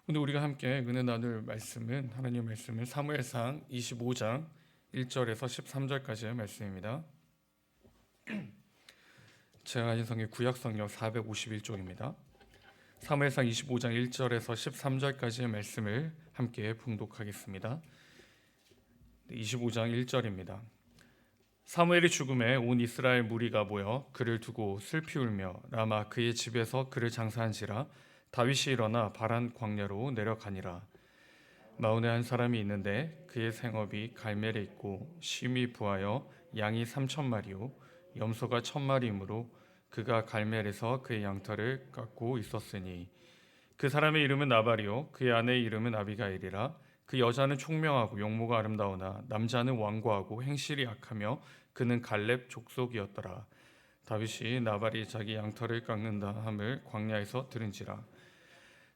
오늘 우리가 함께 은혜 나눌 말씀은 하나님 말씀은 사무엘상 25장 1절에서 13절까지의 말씀입니다. 제가 가진 성경 구약 성경 451쪽입니다. 사무엘상 25장 1절에서 13절까지의 말씀을 함께 봉독하겠습니다. 25장 1절입니다. 사무엘이 죽음에 온 이스라엘 무리가 모여 그를 두고 슬피 울며 라마 그의 집에서 그를 장사한지라 다윗이 일어나 바란 광야로 내려가니라. 마온에 한 사람이 있는데 그의 생업이 갈멜에 있고 심이 부하여 양이 3,000마리요 염소가 1,000마리이므로 그가 갈멜에서 그의 양털을 깎고 있었으니 그 사람의 이름은 나발이요 그의 아내의 이름은 아비가일이라. 그 여자는 총명하고 용모가 아름다우나 남자는 완고하고 행실이 약하며 그는 갈렙 족속이었더라. 다윗이 나발이 자기 양털을 깎는다 함을 광야에서 들은지라.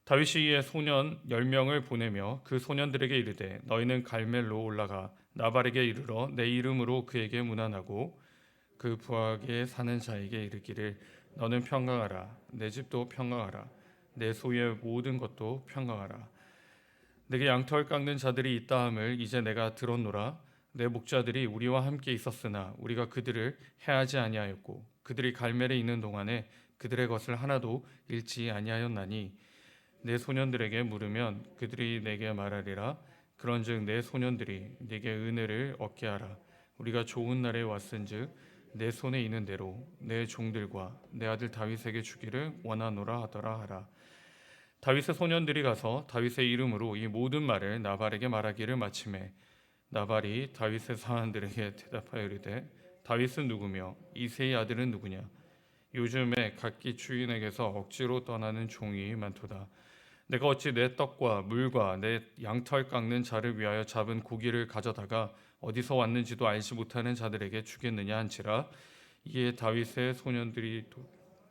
다윗이 이에 소년 10명을 보내며 그 소년들에게 이르되 너희는 갈멜로 올라가 나발에게 이르러 내 이름으로 그에게 문안하고 그 부하게 사는 자에게 이르기를 너는 평강하라. 내 집도 평강하라. 내 소유의 모든 것도 평강하라. 내게 양털 깎는 자들이 있다 함을 이제 내가 들었노라. 내 목자들이 우리와 함께 있었으나 우리가 그들을 해하지 아니하였고 그들이 갈멜에 있는 동안에 그들의 것을 하나도 잃지 아니하였나니 내 소년들에게 물으면 그들이 내게 말하리라. 그런즉 내 소년들이 내게 은혜를 얻게 하라. 우리가 좋은 날에 왔은즉 내 손에 있는 대로 내 종들과 내 아들 다윗에게 주기를 원하노라 하더라 하라. 다윗의 소년들이 가서 다윗의 이름으로 이 모든 말을 나발에게 말하기를 마치매 나발이 다윗의 사람들에게 대답하여 이르되 다윗은 누구며 이새의 아들은 누구냐. 요즘에 각기 주인에게서 억지로 떠나는 종이 많도다. 내가 어찌 내 떡과 물과 내 양털 깎는 자를 위하여 잡은 고기를 가져다가 어디서 왔는지도 알지 못하는 자들에게 주겠느냐 한지라. 이에 다윗의 소년들이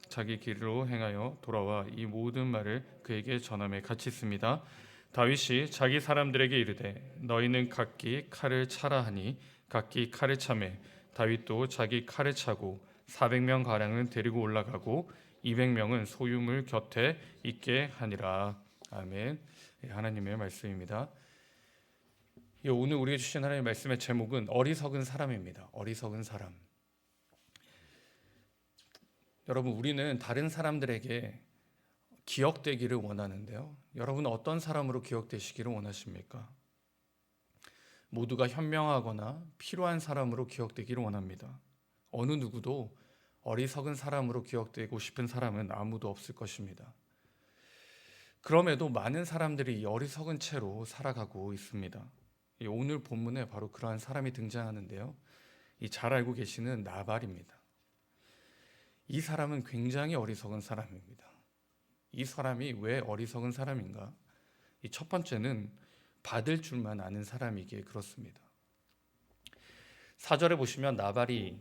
자기 길로 행하여 돌아와 이 모든 말을 그에게 전함에 같이 있습니다. 다윗이 자기 사람들에게 이르되 너희는 각기 칼을 차라 하니 각기 칼을 차매 다윗도 자기 칼을 차고 400명 가량은 데리고 올라가고 200명은 소유물 곁에 있게 하니라. 아멘. 하나님의 말씀입니다. 오늘 우리에게 주신 하나님의 말씀의 제목은 어리석은 사람입니다. 어리석은 사람. 여러분, 우리는 다른 사람들에게 기억되기를 원하는데요. 여러분은 어떤 사람으로 기억되시기를 원하십니까? 모두가 현명하거나 필요한 사람으로 기억되기를 원합니다. 어느 누구도 어리석은 사람으로 기억되고 싶은 사람은 아무도 없을 것입니다. 그럼에도 많은 사람들이 어리석은 채로 살아가고 있습니다. 오늘 본문에 바로 그러한 사람이 등장하는데요. 잘 알고 계시는 나발입니다. 이 사람은 굉장히 어리석은 사람입니다. 이 사람이 왜 어리석은 사람인가? 첫 번째는 받을 줄만 아는 사람이기에 그렇습니다. 4절에 보시면 나발이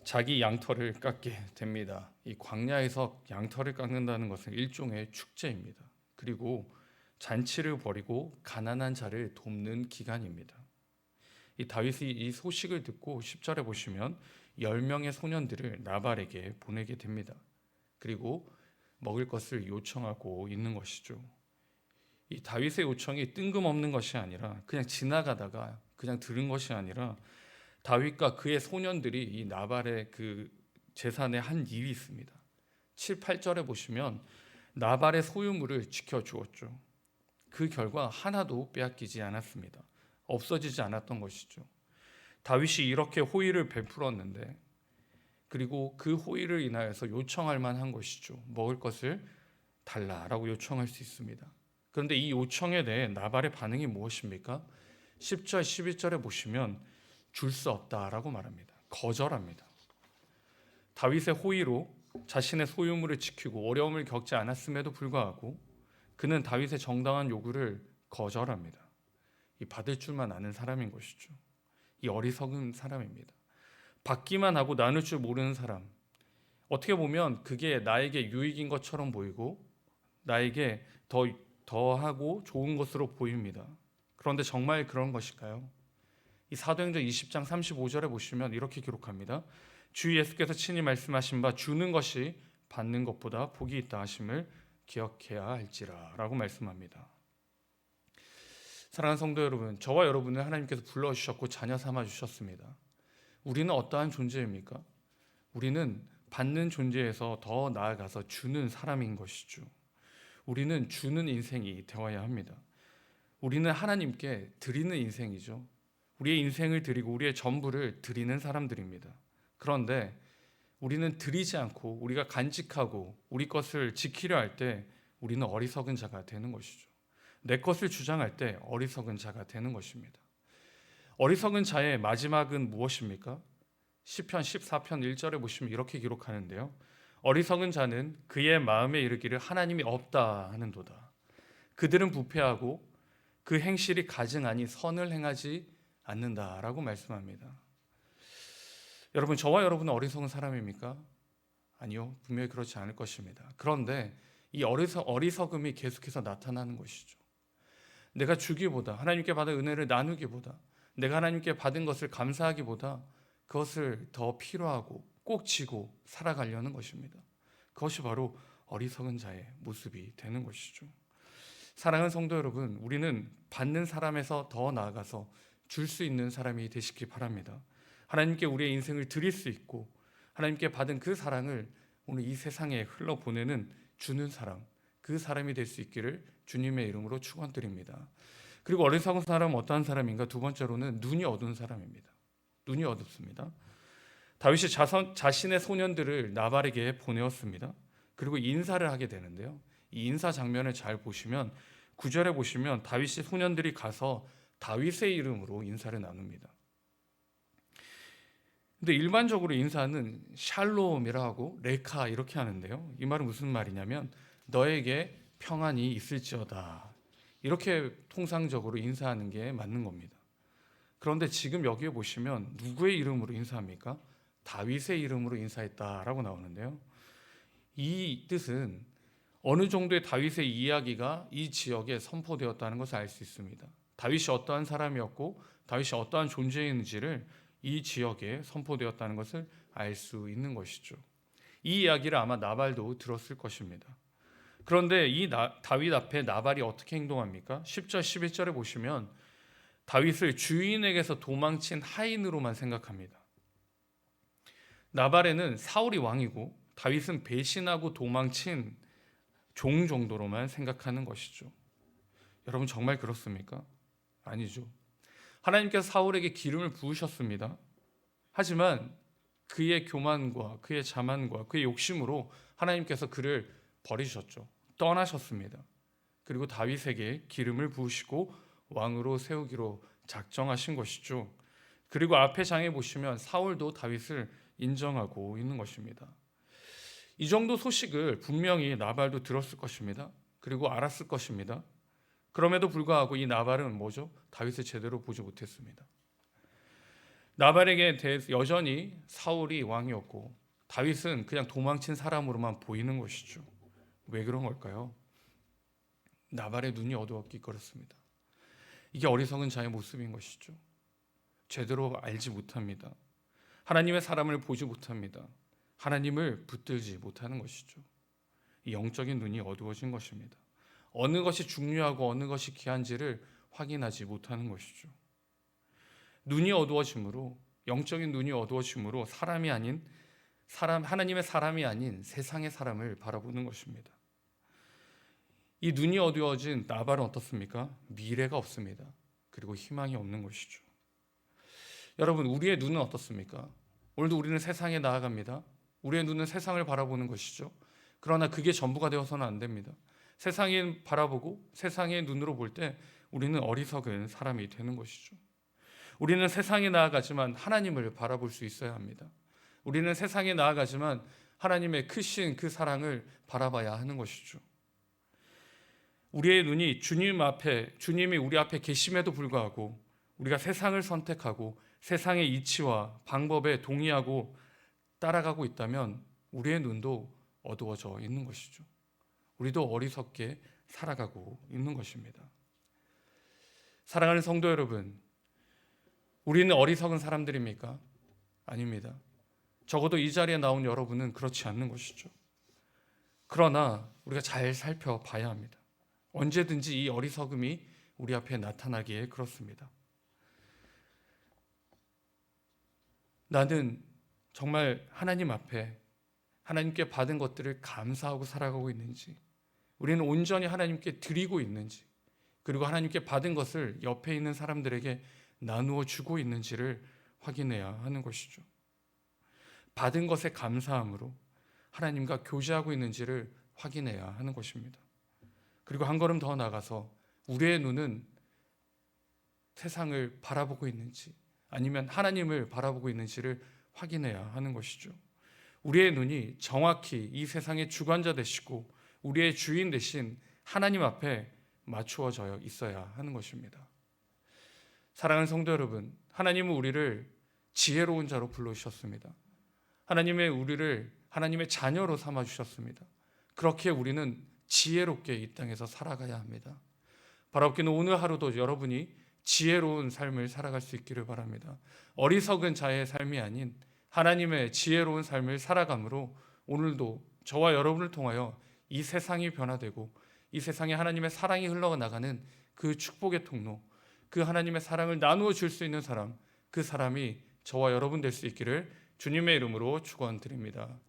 자기 양털을 깎게 됩니다. 이 광야에서 양털을 깎는다는 것은 일종의 축제입니다. 그리고 잔치를 벌이고 가난한 자를 돕는 기간입니다. 다윗이 이 소식을 듣고 10절에 보시면 10명의 소년들을 나발에게 보내게 됩니다. 그리고 먹을 것을 요청하고 있는 것이죠. 다윗의 요청이 뜬금없는 것이 아니라 그냥 지나가다가 그냥 들은 것이 아니라 다윗과 그의 소년들이 이 나발의 그 재산에 한 일이 있습니다. 7, 8절에 보시면 나발의 소유물을 지켜주었죠. 그 결과 하나도 빼앗기지 않았습니다. 없어지지 않았던 것이죠. 다윗이 이렇게 호의를 베풀었는데 그리고 그 호의를 인하여서 요청할 만한 것이죠. 먹을 것을 달라라고 요청할 수 있습니다. 그런데 이 요청에 대해 나발의 반응이 무엇입니까? 10절, 11절에 보시면 줄 수 없다라고 말합니다. 거절합니다. 다윗의 호의로 자신의 소유물을 지키고 어려움을 겪지 않았음에도 불구하고 그는 다윗의 정당한 요구를 거절합니다. 받을 줄만 아는 사람인 것이죠. 어리석은 사람입니다. 받기만 하고 나눌 줄 모르는 사람. 어떻게 보면 그게 나에게 유익인 것처럼 보이고 나에게 더하고 좋은 것으로 보입니다. 그런데 정말 그런 것일까요? 사도행전 20장 35절에 보시면 이렇게 기록합니다. 주 예수께서 친히 말씀하신 바 주는 것이 받는 것보다 복이 있다 하심을 기억해야 할지라라고 말씀합니다. 사랑하는 성도 여러분, 저와 여러분을 하나님께서 불러주셨고 자녀 삼아주셨습니다. 우리는 어떠한 존재입니까? 우리는 받는 존재에서 더 나아가서 주는 사람인 것이죠. 우리는 주는 인생이 되어야 합니다. 우리는 하나님께 드리는 인생이죠. 우리의 인생을 드리고 우리의 전부를 드리는 사람들입니다. 그런데 우리는 드리지 않고 우리가 간직하고 우리 것을 지키려 할 때 우리는 어리석은 자가 되는 것이죠. 내 것을 주장할 때 어리석은 자가 되는 것입니다. 어리석은 자의 마지막은 무엇입니까? 시편 14편 1절에 보시면 이렇게 기록하는데요. 어리석은 자는 그의 마음에 이르기를 하나님이 없다 하는도다. 그들은 부패하고 그 행실이 가증하니 선을 행하지 않는다라고 말씀합니다. 여러분, 저와 여러분은 어리석은 사람입니까? 아니요, 분명히 그렇지 않을 것입니다. 그런데 이 어리석음이 계속해서 나타나는 것이죠. 내가 주기보다, 하나님께 받은 은혜를 나누기보다, 내가 하나님께 받은 것을 감사하기보다 그것을 더 필요하고 꼭 쥐고 살아가려는 것입니다. 그것이 바로 어리석은 자의 모습이 되는 것이죠. 사랑하는 성도 여러분, 우리는 받는 사람에서 더 나아가서 줄 수 있는 사람이 되시기 바랍니다. 하나님께 우리의 인생을 드릴 수 있고 하나님께 받은 그 사랑을 오늘 이 세상에 흘러보내는 주는 사람, 그 사람이 될 수 있기를 주님의 이름으로 축원드립니다. 그리고 어리석은 사람은 어떠한 사람인가? 두 번째로는 눈이 어두운 사람입니다. 눈이 어둡습니다. 다윗이 자신의 소년들을 나발에게 보내었습니다. 그리고 인사를 하게 되는데요. 이 인사 장면을 잘 보시면 9절에 보시면 다윗의 소년들이 가서 다윗의 이름으로 인사를 나눕니다. 근데 일반적으로 인사는 샬롬이라 하고 레카 이렇게 하는데요. 이 말은 무슨 말이냐면 너에게 평안이 있을지어다. 이렇게 통상적으로 인사하는 게 맞는 겁니다. 그런데 지금 여기에 보시면 누구의 이름으로 인사합니까? 다윗의 이름으로 인사했다라고 나오는데요. 이 뜻은 어느 정도의 다윗의 이야기가 이 지역에 선포되었다는 것을 알 수 있습니다. 다윗이 어떠한 사람이었고 다윗이 어떠한 존재인지를 이 지역에 선포되었다는 것을 알 수 있는 것이죠. 이 이야기를 아마 나발도 들었을 것입니다. 그런데 이 다윗 앞에 나발이 어떻게 행동합니까? 10절 11절에 보시면 다윗을 주인에게서 도망친 하인으로만 생각합니다. 나발에는 사울이 왕이고 다윗은 배신하고 도망친 종 정도로만 생각하는 것이죠. 여러분 정말 그렇습니까? 아니죠. 하나님께서 사울에게 기름을 부으셨습니다. 하지만 그의 교만과 그의 자만과 그의 욕심으로 하나님께서 그를 버리셨죠. 떠나셨습니다. 그리고 다윗에게 기름을 부으시고 왕으로 세우기로 작정하신 것이죠. 그리고 앞에 장에 보시면 사울도 다윗을 인정하고 있는 것입니다. 이 정도 소식을 분명히 나발도 들었을 것입니다. 그리고 알았을 것입니다. 그럼에도 불구하고 이 나발은 뭐죠? 다윗을 제대로 보지 못했습니다. 나발에게 대해서 여전히 사울이 왕이었고 다윗은 그냥 도망친 사람으로만 보이는 것이죠. 왜 그런 걸까요? 나발의 눈이 어두웠기 그렇습니다. 이게 어리석은 자의 모습인 것이죠. 제대로 알지 못합니다. 하나님의 사람을 보지 못합니다. 하나님을 붙들지 못하는 것이죠. 이 영적인 눈이 어두워진 것입니다. 어느 것이 중요하고 어느 것이 귀한지를 확인하지 못하는 것이죠. 눈이 어두워짐으로, 영적인 눈이 어두워짐으로 하나님의 사람이 아닌 세상의 사람을 바라보는 것입니다. 이 눈이 어두워진 나발은 어떻습니까? 미래가 없습니다. 그리고 희망이 없는 것이죠. 여러분, 우리의 눈은 어떻습니까? 오늘도 우리는 세상에 나아갑니다. 우리의 눈은 세상을 바라보는 것이죠. 그러나 그게 전부가 되어서는 안 됩니다. 세상에 바라보고 세상의 눈으로 볼 때 우리는 어리석은 사람이 되는 것이죠. 우리는 세상에 나아가지만 하나님을 바라볼 수 있어야 합니다. 우리는 세상에 나아가지만 하나님의 크신 그 사랑을 바라봐야 하는 것이죠. 우리의 눈이 주님이 우리 앞에 계심에도 불구하고 우리가 세상을 선택하고 세상의 이치와 방법에 동의하고 따라가고 있다면 우리의 눈도 어두워져 있는 것이죠. 우리도 어리석게 살아가고 있는 것입니다. 사랑하는 성도 여러분, 우리는 어리석은 사람들입니까? 아닙니다. 적어도 이 자리에 나온 여러분은 그렇지 않는 것이죠. 그러나 우리가 잘 살펴봐야 합니다. 언제든지 이 어리석음이 우리 앞에 나타나기에 그렇습니다. 나는 정말 하나님 앞에 하나님께 받은 것들을 감사하고 살아가고 있는지, 우리는 온전히 하나님께 드리고 있는지, 그리고 하나님께 받은 것을 옆에 있는 사람들에게 나누어 주고 있는지를 확인해야 하는 것이죠. 받은 것에 감사함으로 하나님과 교제하고 있는지를 확인해야 하는 것입니다. 그리고 한 걸음 더 나가서 우리의 눈은 세상을 바라보고 있는지 아니면 하나님을 바라보고 있는지를 확인해야 하는 것이죠. 우리의 눈이 정확히 이 세상의 주관자 되시고 우리의 주인 되신 하나님 앞에 맞추어져 있어야 하는 것입니다. 사랑하는 성도 여러분, 하나님은 우리를 지혜로운 자로 불러주셨습니다. 하나님의 우리를 하나님의 자녀로 삼아주셨습니다. 그렇게 우리는 지혜롭게 이 땅에서 살아가야 합니다. 바라옵기는 오늘 하루도 여러분이 지혜로운 삶을 살아갈 수 있기를 바랍니다. 어리석은 자의 삶이 아닌 하나님의 지혜로운 삶을 살아감으로 오늘도 저와 여러분을 통하여 이 세상이 변화되고 이 세상에 하나님의 사랑이 흘러나가는 그 축복의 통로, 그 하나님의 사랑을 나누어 줄 수 있는 사람, 그 사람이 저와 여러분 될 수 있기를 주님의 이름으로 축원드립니다.